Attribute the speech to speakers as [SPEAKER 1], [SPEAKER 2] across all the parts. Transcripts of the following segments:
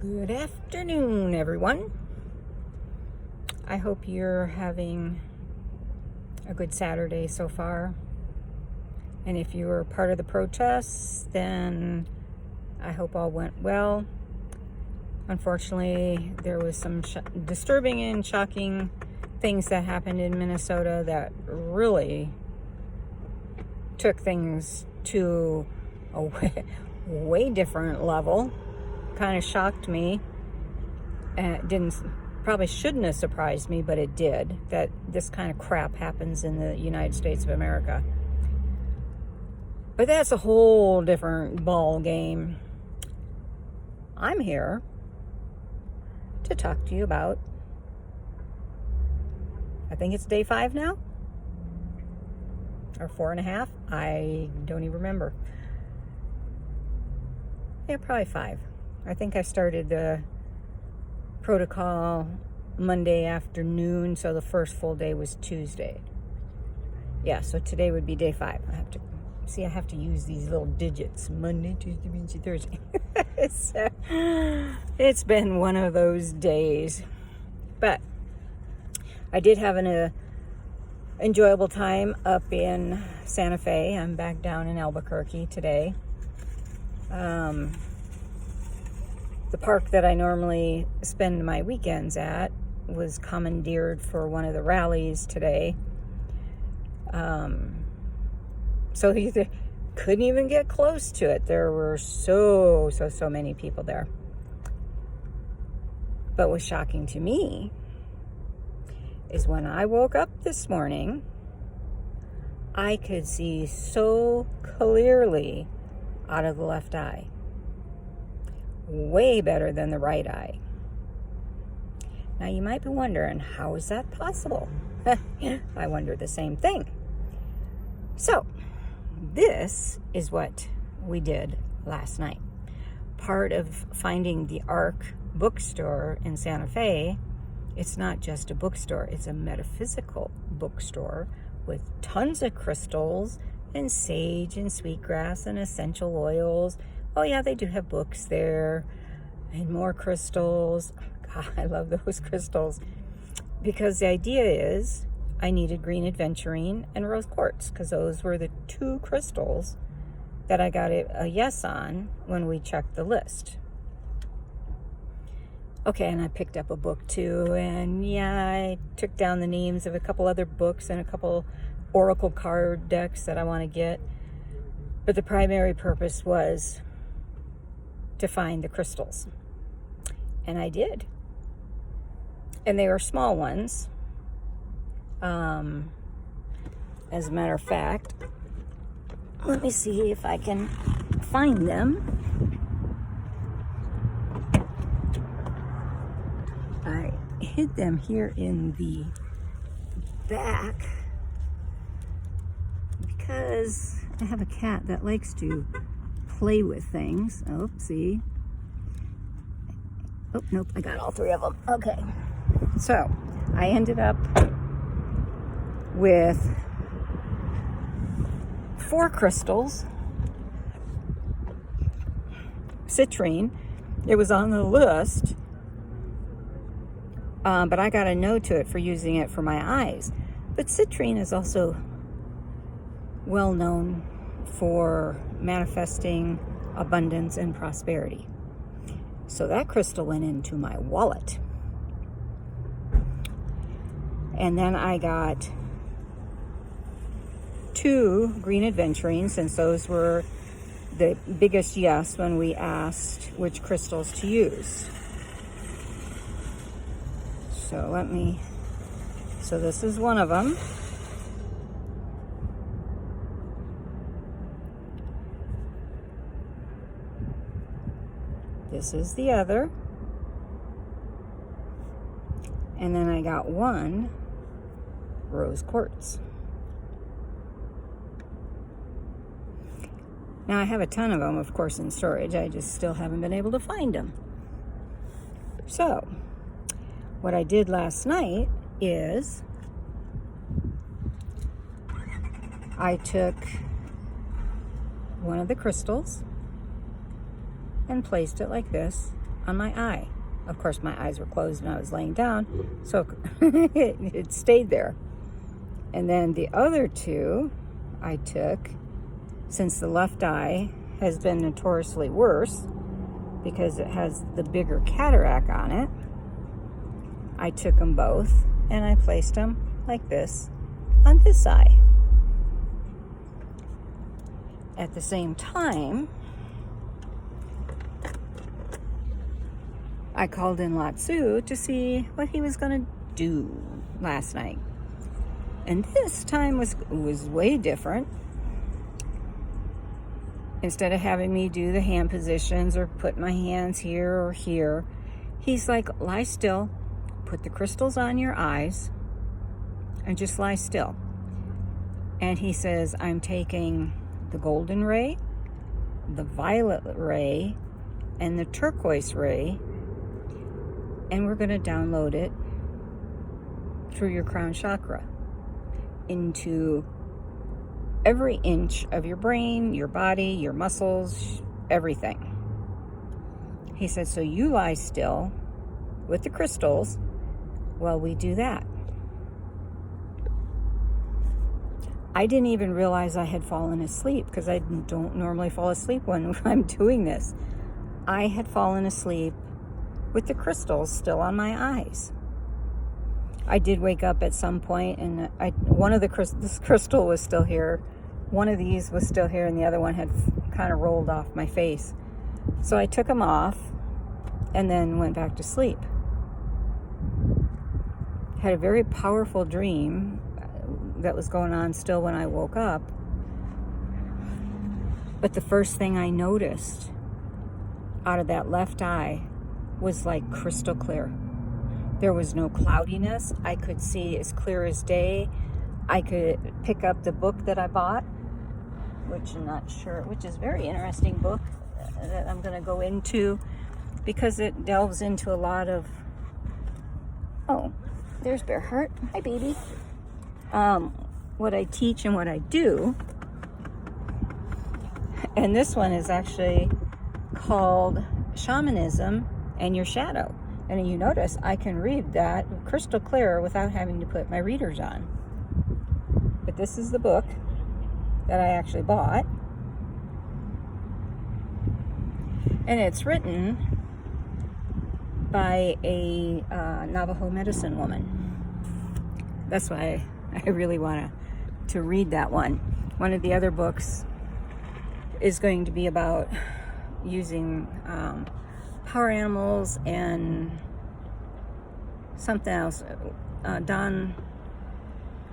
[SPEAKER 1] Good afternoon, everyone. I hope you're having a good Saturday so far. And if you were part of the protests, then I hope all went well. Unfortunately, there was some disturbing and shocking things that happened in Minnesota that really took things to a way different level. Kind of shocked me, and probably shouldn't have surprised me, but it did, that this kind of crap happens in the United States of America. But that's a whole different ball game. I'm here to talk to you about, I think it's day 5 now, or 4.5. I don't even remember. Yeah, probably 5. I think I started the protocol Monday afternoon, so the first full day was Tuesday. Yeah, so today would be day 5. I have to use these little digits. Monday, Tuesday, Wednesday, Thursday. It's been one of those days. But I did have an enjoyable time up in Santa Fe. I'm back down in Albuquerque today. The park that I normally spend my weekends at was commandeered for one of the rallies today. So you couldn't even get close to it. There were so many people there. But what's shocking to me is when I woke up this morning, I could see so clearly out of the left eye. Way better than the right eye. Now you might be wondering, how is that possible? I wonder the same thing. So, this is what we did last night. Part of finding the Ark Bookstore in Santa Fe, it's not just a bookstore, it's a metaphysical bookstore with tons of crystals and sage and sweetgrass and essential oils. Oh yeah, they do have books there and more crystals. God, I love those crystals. Because the idea is I needed green aventurine and rose quartz, because those were the 2 crystals that I got a yes on when we checked the list. Okay, and I picked up a book too, and yeah, I took down the names of a couple other books and a couple oracle card decks that I want to get. But the primary purpose was to find the crystals. And I did. And they were small ones. As a matter of fact, let me see if I can find them. I hid them here in the back because I have a cat that likes to play with things. Oopsie. Oh, nope, I got all 3 of them. Okay. So, I ended up with 4 crystals. Citrine. It was on the list, but I got a no to it for using it for my eyes. But citrine is also well known for manifesting abundance and prosperity. So that crystal went into my wallet. And then I got 2 green aventurines, since those were the biggest yes when we asked which crystals to use. So this is one of them. This is the other. And then I got 1 rose quartz. Now I have a ton of them, of course, in storage. I just still haven't been able to find them. So, what I did last night is I took one of the crystals and placed it like this on my eye. Of course, my eyes were closed and I was laying down, so it stayed there. And then the other two I took, since the left eye has been notoriously worse because it has the bigger cataract on it, I took them both and I placed them like this on this eye. At the same time, I called in Lao Tzu to see what he was going to do last night. And this time was way different. Instead of having me do the hand positions or put my hands here or here, he's like, lie still, put the crystals on your eyes, and just lie still. And he says, I'm taking the golden ray, the violet ray, and the turquoise ray, and we're going to download it through your crown chakra into every inch of your brain, your body, your muscles, everything. He said, so you lie still with the crystals while we do that. I didn't even realize I had fallen asleep because I don't normally fall asleep when I'm doing this. I had fallen asleep with the crystals still on my eyes. I did wake up at some point, and this crystal was still here. One of these was still here, and the other one had kind of rolled off my face. So I took them off and then went back to sleep. Had a very powerful dream that was going on still when I woke up. But the first thing I noticed out of that left eye was like crystal clear. There was no cloudiness. I could see as clear as day. I could pick up the book that I bought, which is a very interesting book that I'm going to go into because it delves into a lot of, oh, there's Bear Heart. Hi, baby. What I teach and what I do. And this one is actually called Shamanism and Your Shadow. And you notice I can read that crystal clear without having to put my readers on. But this is the book that I actually bought. And it's written by a Navajo medicine woman. That's why I really want to read that one. One of the other books is going to be about using power animals and something else.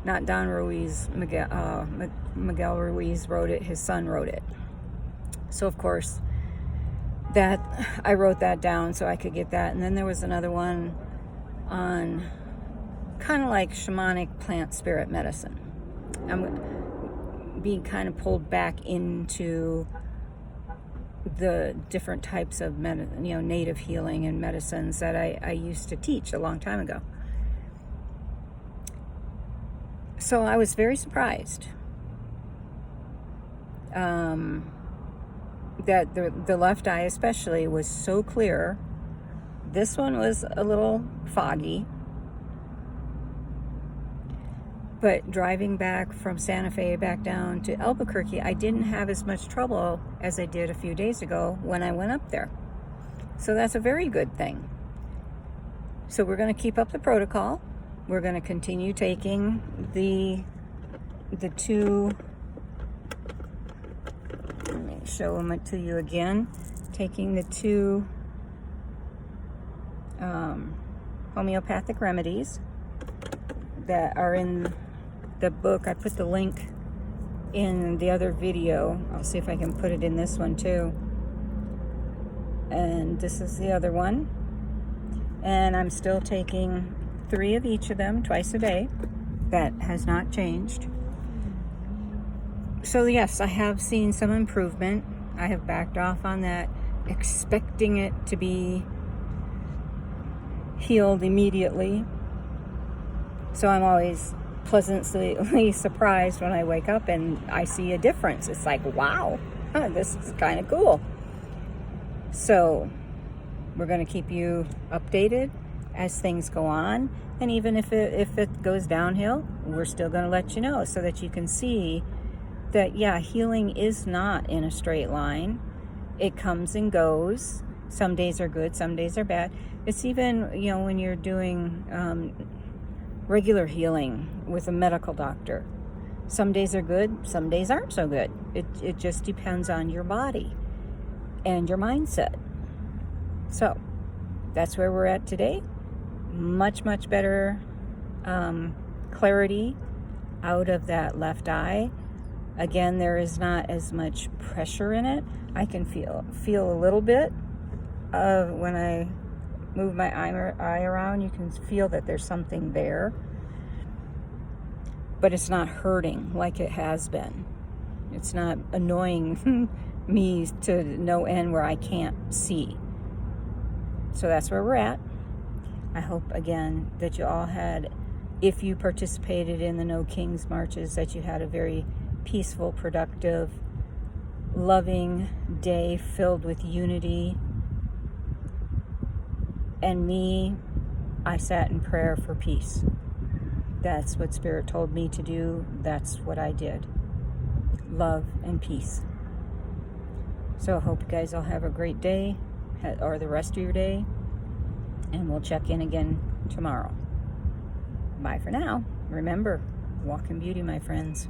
[SPEAKER 1] Not Don Ruiz, Miguel Ruiz wrote it. His son wrote it. So of course, that I wrote that down so I could get that. And then there was another one on kind of like shamanic plant spirit medicine. I'm being kind of pulled back into the different types of native healing and medicines that I used to teach a long time ago. So I was very surprised that the left eye especially was so clear. This one was a little foggy. But driving back from Santa Fe back down to Albuquerque, I didn't have as much trouble as I did a few days ago when I went up there. So that's a very good thing. So we're going to keep up the protocol. We're going to continue taking the two, let me show them to you again, taking the two homeopathic remedies that are in the book. I put the link in the other video. I'll see if I can put it in this one too. And this is the other one. And I'm still taking 3 of each of them twice a day. That has not changed. So yes, I have seen some improvement. I have backed off on that, expecting it to be healed immediately. So I'm always pleasantly surprised when I wake up and I see a difference. It's like, wow, this is kind of cool. So we're going to keep you updated as things go on. And even if it goes downhill, we're still going to let you know so that you can see that, yeah, healing is not in a straight line. It comes and goes. Some days are good, some days are bad. It's even, you know, when you're doing regular healing with a medical doctor. Some days are good, some days aren't so good. It just depends on your body and your mindset. So that's where we're at today. Much, much better clarity out of that left eye. Again, there is not as much pressure in it. I can feel a little bit when I move my eye around. You can feel that there's something there, but it's not hurting like it has been. It's not annoying me to no end where I can't see. So that's where we're at. I hope, again, that you all had, if you participated in the No Kings marches, that you had a very peaceful, productive, loving day filled with unity. And me, I sat in prayer for peace. That's what Spirit told me to do. That's what I did. Love and peace. So I hope you guys all have a great day, or the rest of your day. And we'll check in again tomorrow. Bye for now. Remember, walk in beauty, my friends.